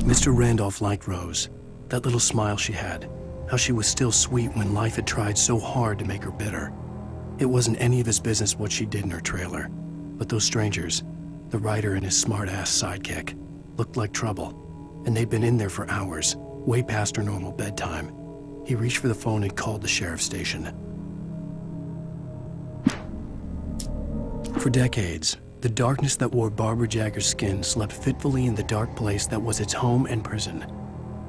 Mr. Randolph liked Rose. That little smile she had, how she was still sweet when life had tried so hard to make her bitter. It wasn't any of his business what she did in her trailer, but those strangers, the writer and his smart-ass sidekick, looked like trouble, and they'd been in there for hours, way past her normal bedtime. He reached for the phone and called the sheriff's station. For decades, the darkness that wore Barbara Jagger's skin slept fitfully in the dark place that was its home and prison.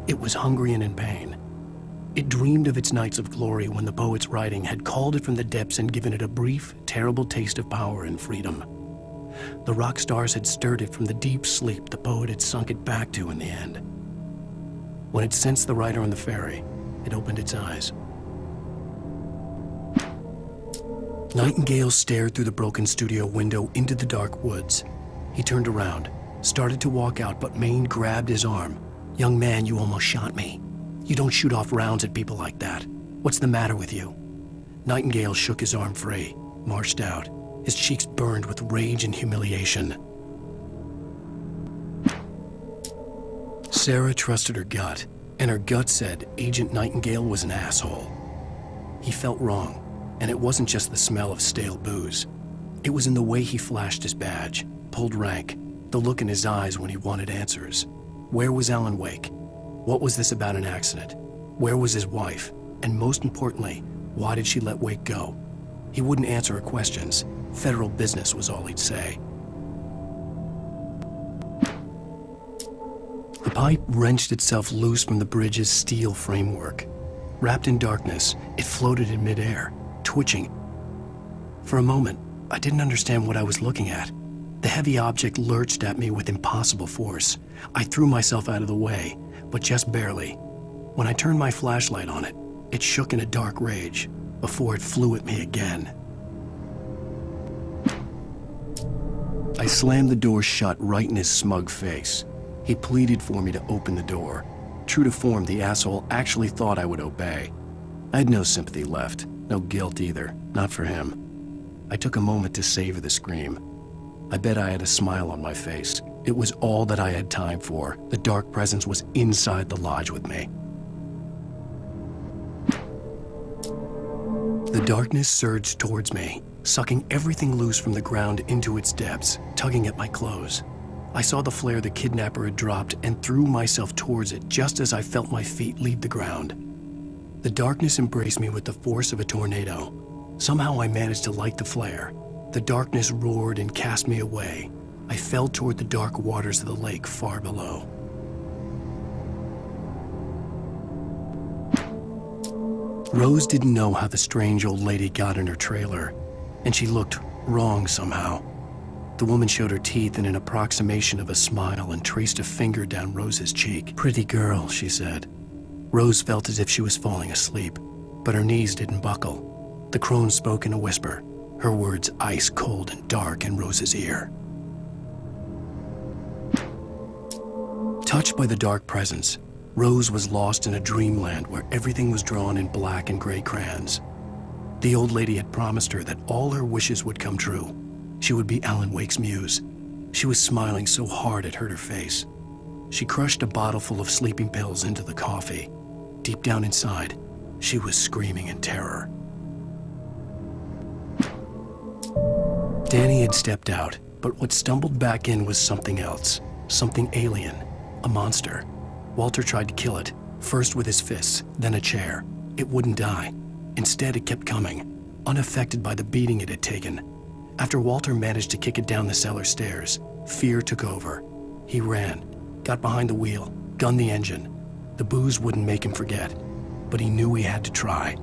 It was hungry and in pain. It dreamed of its nights of glory when the poet's writing had called it from the depths and given it a brief, terrible taste of power and freedom. The rock stars had stirred it from the deep sleep the poet had sunk it back to in the end. When it sensed the writer on the ferry, it opened its eyes. Nightingale stared through the broken studio window into the dark woods. He turned around, started to walk out, but Maine grabbed his arm. "Young man, you almost shot me. You don't shoot off rounds at people like that. What's the matter with you?" Nightingale shook his arm free, marched out. His cheeks burned with rage and humiliation. Sarah trusted her gut, and her gut said Agent Nightingale was an asshole. He felt wrong, and it wasn't just the smell of stale booze. It was in the way he flashed his badge, pulled rank, the look in his eyes when he wanted answers. Where was Alan Wake? What was this about an accident? Where was his wife? And most importantly, why did she let Wake go? He wouldn't answer her questions. Federal business was all he'd say. The pipe wrenched itself loose from the bridge's steel framework. Wrapped in darkness, it floated in midair, twitching. For a moment, I didn't understand what I was looking at. The heavy object lurched at me with impossible force. I threw myself out of the way, but just barely. When I turned my flashlight on it, it shook in a dark rage before it flew at me again. I slammed the door shut right in his smug face. He pleaded for me to open the door. True to form, the asshole actually thought I would obey. I had no sympathy left, no guilt either, not for him. I took a moment to savor the scream. I bet I had a smile on my face. It was all that I had time for. The dark presence was inside the lodge with me. The darkness surged towards me, sucking everything loose from the ground into its depths, tugging at my clothes. I saw the flare the kidnapper had dropped and threw myself towards it just as I felt my feet leave the ground. The darkness embraced me with the force of a tornado. Somehow I managed to light the flare. The darkness roared and cast me away. I fell toward the dark waters of the lake far below. Rose didn't know how the strange old lady got in her trailer, and she looked wrong somehow. The woman showed her teeth in an approximation of a smile and traced a finger down Rose's cheek. "Pretty girl," she said. Rose felt as if she was falling asleep, but her knees didn't buckle. The crone spoke in a whisper, her words ice cold and dark in Rose's ear. Touched by the dark presence, Rose was lost in a dreamland where everything was drawn in black and gray crayons. The old lady had promised her that all her wishes would come true. She would be Alan Wake's muse. She was smiling so hard it hurt her face. She crushed a bottle full of sleeping pills into the coffee. Deep down inside, she was screaming in terror. Danny had stepped out, but what stumbled back in was something else, something alien, a monster. Walter tried to kill it, first with his fists, then a chair. It wouldn't die. Instead, it kept coming, unaffected by the beating it had taken. After Walter managed to kick it down the cellar stairs, fear took over. He ran, got behind the wheel, gunned the engine. The booze wouldn't make him forget, but he knew he had to try.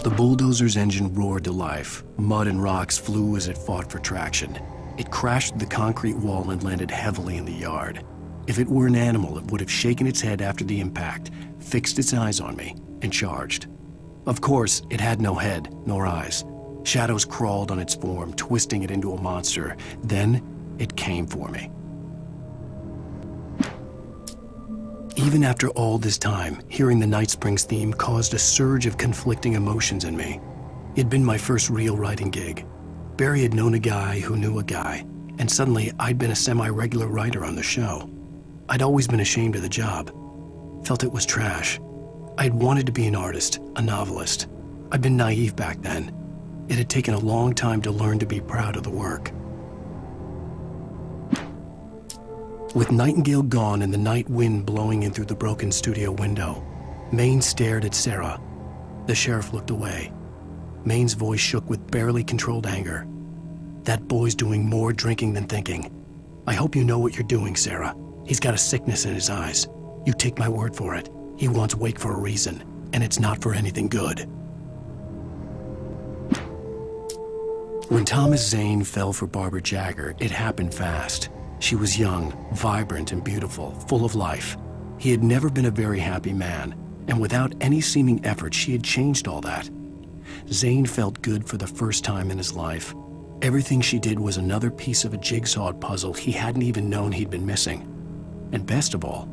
The bulldozer's engine roared to life. Mud and rocks flew as it fought for traction. It crashed the concrete wall and landed heavily in the yard. If it were an animal, it would have shaken its head after the impact, fixed its eyes on me, and charged. Of course, it had no head, nor eyes. Shadows crawled on its form, twisting it into a monster. Then, it came for me. Even after all this time, hearing the Night Springs theme caused a surge of conflicting emotions in me. It'd been my first real writing gig. Barry had known a guy who knew a guy. and suddenly I'd been a semi-regular writer on the show. I'd always been ashamed of the job, felt it was trash. I'd wanted to be an artist, a novelist. I'd been naive back then. It had taken a long time to learn to be proud of the work. With Nightingale gone and the night wind blowing in through the broken studio window, Maine stared at Sarah. The sheriff looked away. Maine's voice shook with barely controlled anger. That boy's doing more drinking than thinking. I hope you know what you're doing, Sarah. He's got a sickness in his eyes. You take my word for it. He wants Wake for a reason, and it's not for anything good. When Thomas Zane fell for Barbara Jagger, it happened fast. She was young, vibrant, and beautiful, full of life. He had never been a very happy man, and without any seeming effort, she had changed all that. Zane felt good for the first time in his life. Everything she did was another piece of a jigsaw puzzle he hadn't even known he'd been missing. And best of all,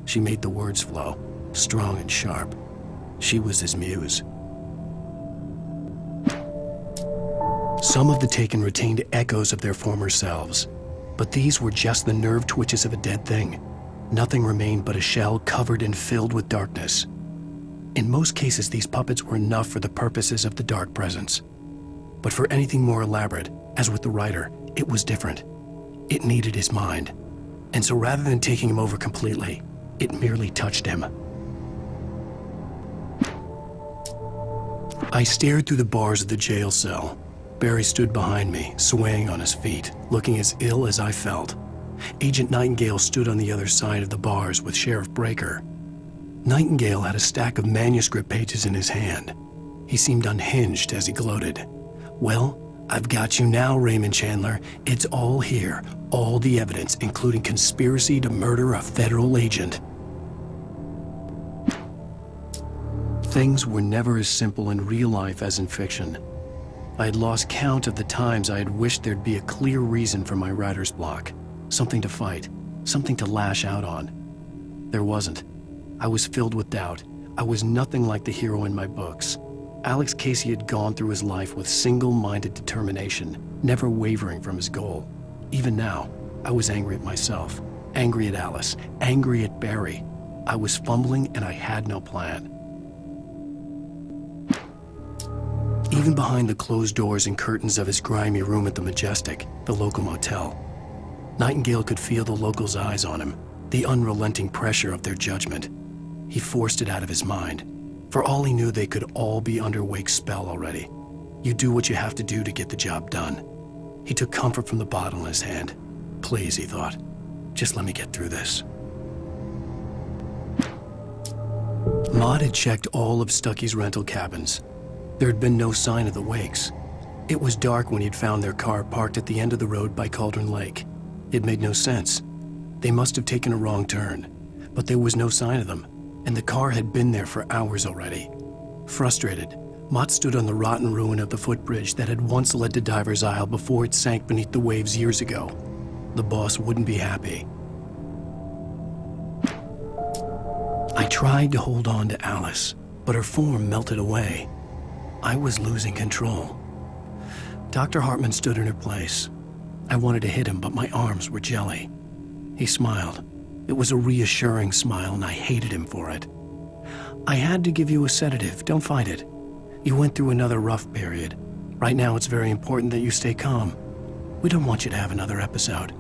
she made the words flow, strong and sharp. She was his muse. Some of the taken retained echoes of their former selves, but these were just the nerve twitches of a dead thing. Nothing remained but a shell covered and filled with darkness. In most cases, these puppets were enough for the purposes of the dark presence. But for anything more elaborate, as with the writer, it was different. It needed his mind. And so rather than taking him over completely, it merely touched him. I stared through the bars of the jail cell. Barry stood behind me, swaying on his feet, looking as ill as I felt. Agent Nightingale stood on the other side of the bars with Sheriff Breaker. Nightingale had a stack of manuscript pages in his hand. He seemed unhinged as he gloated. Well, I've got you now, Raymond Chandler. It's all here, all the evidence, including conspiracy to murder a federal agent. Things were never as simple in real life as in fiction. I had lost count of the times I had wished there'd be a clear reason for my writer's block. Something to fight, something to lash out on. There wasn't. I was filled with doubt. I was nothing like the hero in my books. Alex Casey had gone through his life with single-minded determination, never wavering from his goal. Even now, I was angry at myself, angry at Alice, angry at Barry. I was fumbling and I had no plan. Even behind the closed doors and curtains of his grimy room at the Majestic, the local motel, Nightingale could feel the locals' eyes on him, the unrelenting pressure of their judgment. He forced it out of his mind. For all he knew, they could all be under Wake's spell already. You do what you have to do to get the job done. He took comfort from the bottle in his hand. Please, he thought, just let me get through this. Maud had checked all of Stucky's rental cabins. There had been no sign of the Wakes. It was dark when he'd found their car parked at the end of the road by Cauldron Lake. It made no sense. They must have taken a wrong turn, but there was no sign of them, and the car had been there for hours already. Frustrated, Mott stood on the rotten ruin of the footbridge that had once led to Diver's Isle before it sank beneath the waves years ago. The boss wouldn't be happy. I tried to hold on to Alice, but her form melted away. I was losing control. Dr. Hartman stood in her place. I wanted to hit him, but my arms were jelly. He smiled. It was a reassuring smile, and I hated him for it. I had to give you a sedative. Don't fight it. You went through another rough period. Right now, it's very important that you stay calm. We don't want you to have another episode.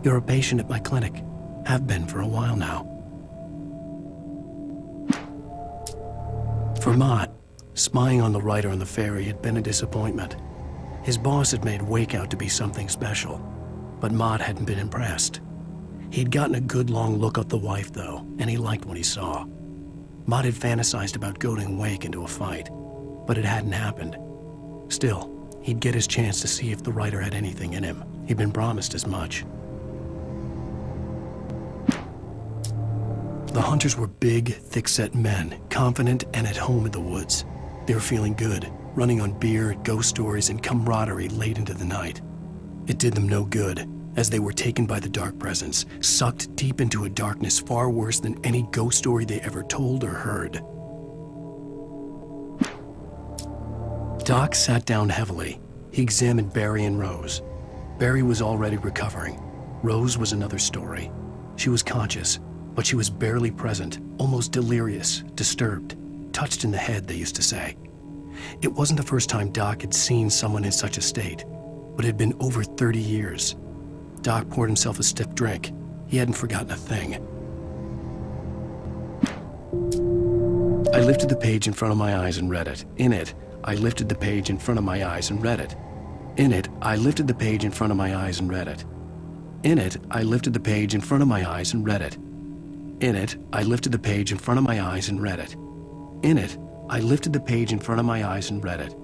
You're a patient at my clinic. Have been for a while now. For Mott, spying on the writer on the ferry had been a disappointment. His boss had made Wake out to be something special, but Mott hadn't been impressed. He'd gotten a good long look at the wife, though, and he liked what he saw. Mott had fantasized about goading Wake into a fight, but it hadn't happened. Still, he'd get his chance to see if the writer had anything in him. He'd been promised as much. The hunters were big, thick-set men, confident and at home in the woods. They were feeling good, running on beer, ghost stories, and camaraderie late into the night. It did them no good, as they were taken by the dark presence, sucked deep into a darkness far worse than any ghost story they ever told or heard. Doc sat down heavily. He examined Barry and Rose. Barry was already recovering. Rose was another story. She was conscious, but she was barely present, almost delirious, disturbed, touched in the head, they used to say. It wasn't the first time Doc had seen someone in such a state, but it had been over 30 years. Doc poured himself a stiff drink. He hadn't forgotten a thing. I lifted the page in front of my eyes and read it. In it, I lifted the page in front of my eyes and read it. In it, I lifted the page in front of my eyes and read it. In it, I lifted the page in front of my eyes and read it. In it, I lifted the page in front of my eyes and read it. In it, I lifted the page in front of my eyes and read it.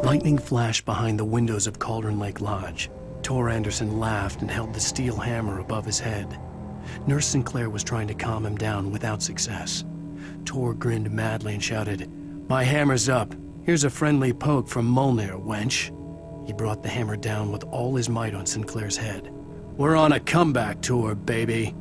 Lightning flashed behind the windows of Cauldron Lake Lodge. Tor Anderson laughed and held the steel hammer above his head. Nurse Sinclair was trying to calm him down without success. Tor grinned madly and shouted, "My hammer's up. Here's a friendly poke from Molnir, wench." He brought the hammer down with all his might on Sinclair's head. "We're on a comeback tour, baby."